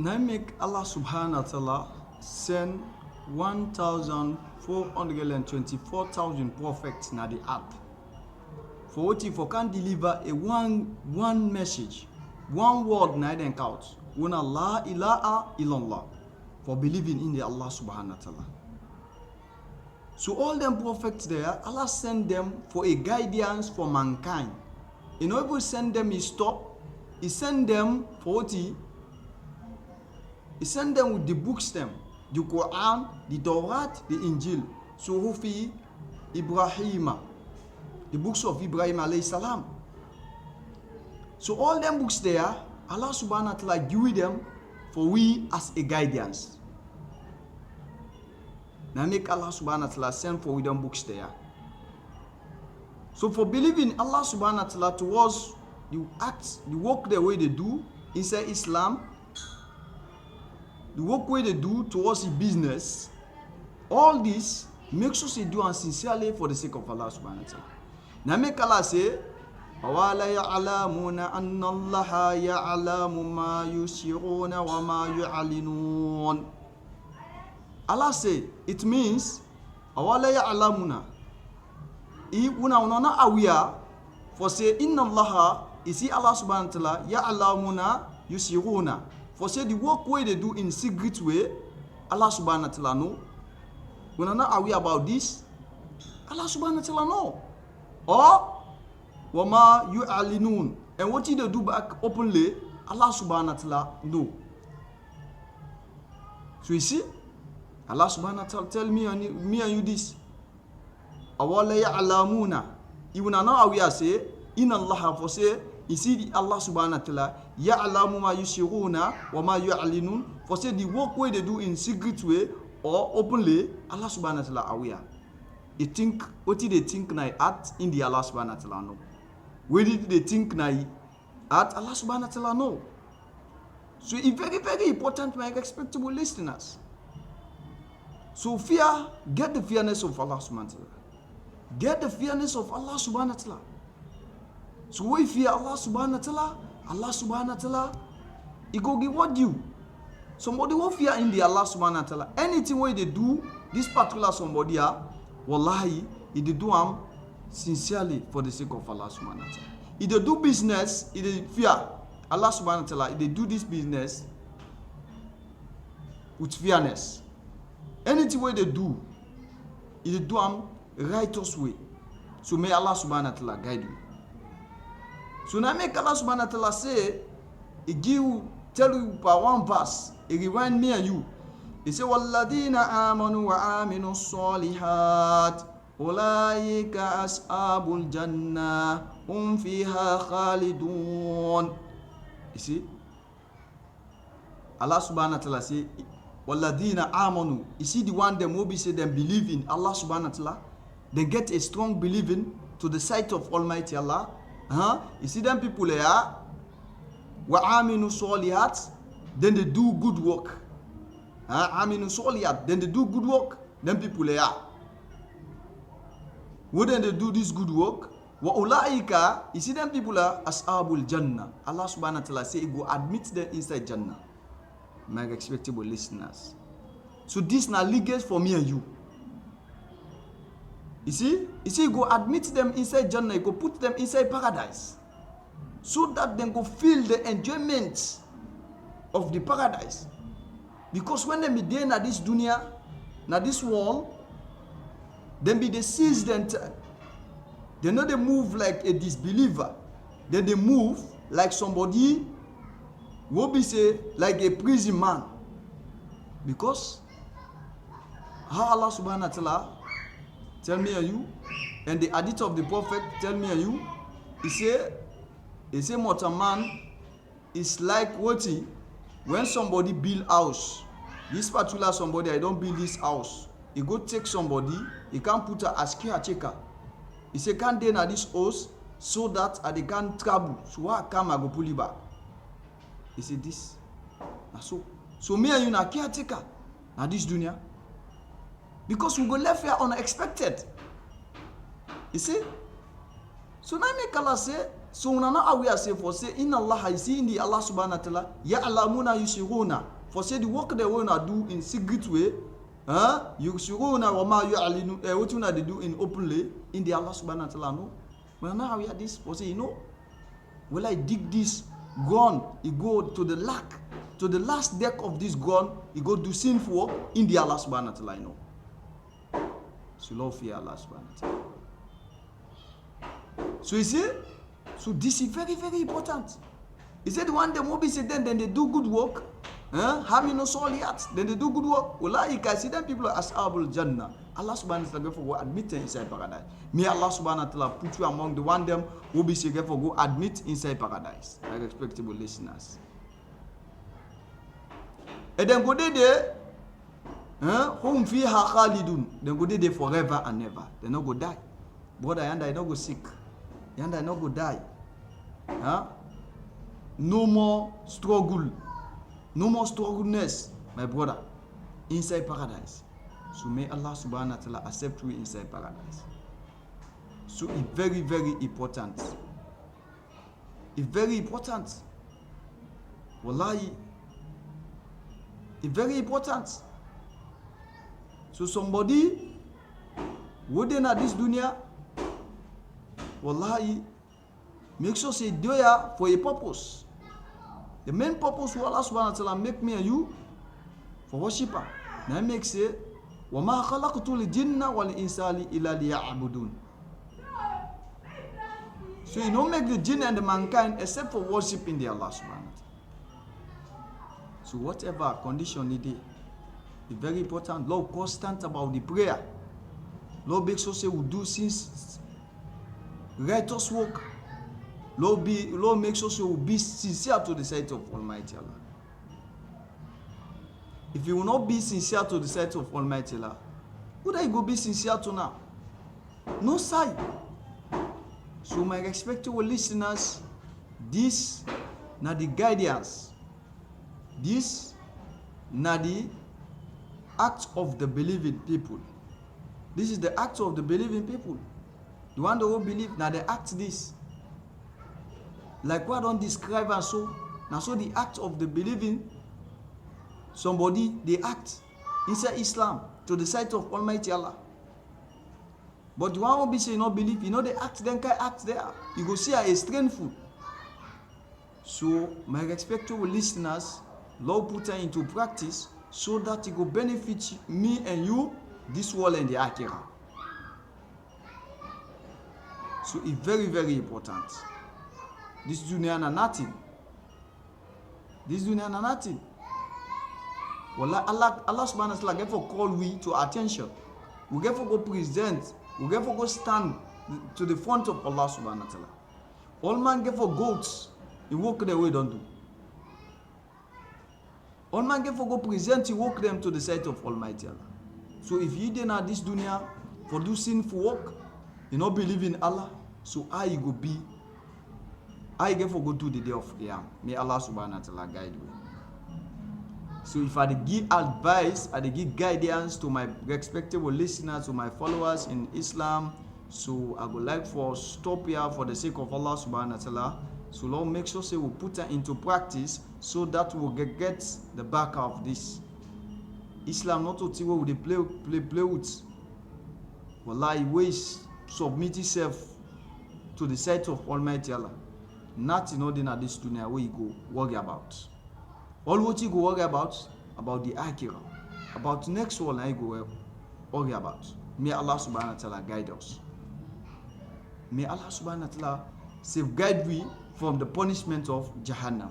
Now make Allah subhanahu wa ta'ala send 1,424,000 prophets na the earth. For what if you can deliver a one message, one word na den count. Una la ilaha illallah. For believing in the Allah subhanahu wa ta'ala. So all them prophets there, Allah sent them for a guidance for mankind. He not even send them He stop. He sent them for what He sent them with the books them. The Quran, the Torah, the Injil. Suhufi Ibrahim. The books of Ibrahim alayhi salam. So all them books there, Allah subhanahu wa ta'ala give them for we as a guidance. Now make Allah subhanahu wa ta'ala send for we them books there. So for believing Allah subhanahu wa ta'ala towards the acts, the work the way they do inside Islam, the work way they do towards the business, all this makes us do and sincerely for the sake of Allah subhanahu wa ta'ala. Now make Allah say, أَوَلَا يَعْلَمُونَ أَنَّ اللَّهَ يَعْلَمُ مَا يُسِرُونَ وَمَا يُعْلِنُونَ. Allah say, it means, أَوَلَا يَعْلَمُونَ. Una aware for say, inna Allah, is Allah subhanahu wa ta'ala, ya'lamuna yusiruna. For say the work way they do in secret way, Allah subhanahu wa ta'ala know. Una not aware about this, Allah subhanahu wa ta'ala know. Or wama yu'alinun, and what they do back openly, Allah subhanahu wa ta'ala know. So you see, Allah subhanahu wa ta'ala tell me and you this. Awala ya'lamuna. Even now we are say, in Allah for say, you see Allah subhanahu wa ta'ala, ya'lamu ma yusiruna wa ma yu'alinun. For say the work way they do in secret way or openly, Allah subhanahu wa ta'ala aware. You think, what did they think na at in the Allah subhanahu wa ta'ala know? Where did they think na at Allah subhanahu wa ta'ala know? So it's very, very important, my respectable listeners. So get the fearness of Allah subhanahu wa ta'ala. Get the fearness of Allah subhanahu wa ta'ala. So we fear Allah subhanahu wa ta'ala, Allah subhanahu wa ta'ala, He go reward you. Somebody will fear in the Allah subhanahu wa ta'ala. Anything where they do, this particular somebody, wallahi, he do them sincerely for the sake of Allah subhanahu wa ta'ala. If they do business, if they fear Allah subhanahu wa ta'ala, if they do this business with fearness. Anything where they do, if they do them righteous way. So may Allah subhanahu wa ta'ala guide you. So now make Allah subhanahu wa ta'ala say, tell you by one verse, it remind me and you. He say, وَالَّذِينَ آمَنُوا وَعَامِلُوا الصَّالِحَاتِ أُولَٰئِكَ أَصْحَابُ الْجَنَّةِ هُمْ فِيهَا خَالِدُونَ. You see? Allah subhanahu wa ta'ala say, وَالَّذِينَ آمَنُوا. You see the one them will be say them believe in Allah subhanahu wa ta'ala. They get a strong believing to the sight of Almighty Allah. You see them people there, وَعَامِلُوا الصَّالِحَاتِ, then they do good work. Aminu Soliat, then they do good work, then people they are. Wouldn't they do this good work? Wa ulaika, you see them people are ashabul jannah. Allah subhanahu wa ta'ala say, go admit them inside Jannah. My respectable listeners. So this now legacy for me and you. You see, go admit them inside Jannah, go put them inside paradise. So that they go feel the enjoyment of the paradise. Because when they be there na this dunya, na this world, then be they seize them. They know they move like a disbeliever. Then they move like somebody will be say like a prison man. Because how Allah subhanahu wa ta'ala tell me and you, and the hadith of the Prophet tell me and you, he say mortal man is like what when somebody build house, this particular somebody, I don't build this house. He go take somebody, he can put her as caretaker. He say, can't they na this house so that they can travel. So I come, I go pull it back. He say this. So me and you na caretaker na this dunya. Because we go left here unexpected. You see? So now make Allah say, So nana aware say for say in Allah I see in the Allah subhanahu wa ta'ala ya'lamuna yusiruna for say the work they wanna do in secret way, yusiruna wa ma yu'linu what una they do in openly in the Allah subhanahu wa ta'ala no. But now we are this for say will I dig this gun, he go to the last deck of this gun, he go do sinful work in the Allah subhanahu wa ta'ala So love fear Allah subhanahu wa ta'ala. So you see, so this is very, very important. He said one day Mobi said then they do good work, having no soliyat, then they do good work. Wallahi, you can see them people are ashabul jannah. Allah subhanahu wa ta'ala go admit them inside paradise. May Allah subhanahu wa ta'ala put you among the one them who be say go admit inside paradise. My respectable listeners. And then go there, hum fiha khalidun. Then go there forever and ever. They not go die. Brother, and I not go sick. And I not go die. No more struggle. No more struggleness, my brother, inside paradise. So may Allah subhanahu wa ta'ala accept you inside paradise. So it's very, very important. It's very important. Wallahi. It's very important. So somebody within this dunya, wallahi, make sure say there for a purpose. The main purpose for Allah subhanahu wa ta'ala make me and you for worshiper. Now make say وَمَا خَلَقْتُ الْجِنَّ وَالْإِنسَانِ إِلَّا لِيَعْبُدُونَ. So you don't make the jinn and the mankind except for worshiping the Allah subhanahu wa ta'ala. So whatever condition it is, it's very important. Lord constant about the prayer. Lord make sure say we do since righteous work. Lord make sure say we be sincere to the sight of Almighty Allah. If you will not be sincere to the sight of Almighty Allah, who do you go be sincere to now? No sign. So my respectable listeners, this na the guidance. This na the act of the believing people. This is the act of the believing people. The one that will believe, now they act this. Like what I don't describe and so. Now so the act of the believing somebody, they act inside Islam to the sight of Almighty Allah. But the one who be say not believe, they act, then can act there. You go see a strange food. So my respectable listeners, Lord put it into practice so that it will benefit me and you this world and the Akhirah. So it's very, very important. This dunya na nothing. This dunya na nothing. Well, Allah subhanahu wa ta'ala get for call we to attention. We get for go present. We get for go stand to the front of Allah subhanahu wa ta'ala. All man get for goats. He walk the way don't do. All man get for go present. He walk them to the sight of Almighty Allah. So if you didn't have this dunya for do sinful work, you not believe in Allah. So I go be. I get for go to the day of Qiyam. May Allah subhanahu wa ta'ala guide you. So if I give advice, I give guidance to my respectable listeners, to my followers in Islam, so I would like for stop here for the sake of Allah subhanahu wa ta'ala. So Lord make sure say we put that into practice so that we will get the back of this. Islam not to see what they play with. Wallahi ways submit itself to the sight of Almighty Allah. Not in order this dunya where you go worry about. All what you go worry about the Akhirah, about next world I go worry about. May Allah subhanahu wa ta'ala guide us. May Allah subhanahu wa ta'ala safeguard we from the punishment of Jahannam.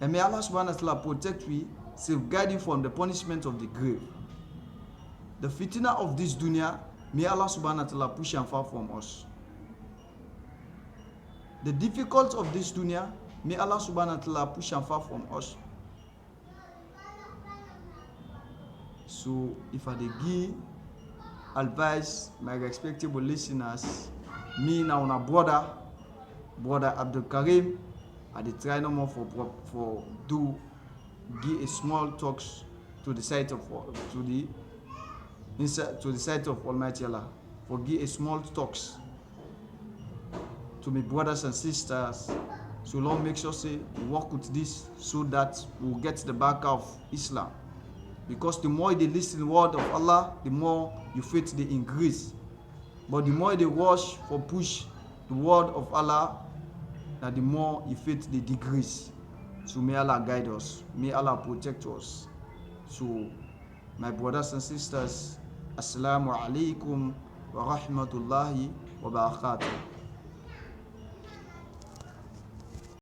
And may Allah subhanahu wa ta'ala protect we, safeguard you from the punishment of the grave. The fitna of this dunya, may Allah subhanahu wa ta'ala push and far from us. The difficulty of this dunya, may Allah subhanahu wa ta'ala push and far from us. So if I give advice, my respectable listeners, me now my brother Abdul Karim, I try no more for do give a small talks to the sight of to the sight of Almighty Allah. For give a small talks to my brothers and sisters. So Lord, make sure say work with this so that we'll get the back of Islam. Because the more they listen to the word of Allah, the more your faith they increase. But the more they rush for push the word of Allah, that the more your faith they decrease. So may Allah guide us. May Allah protect us. So my brothers and sisters, Assalamu alaikum wa rahmatullahi wa barakatuh.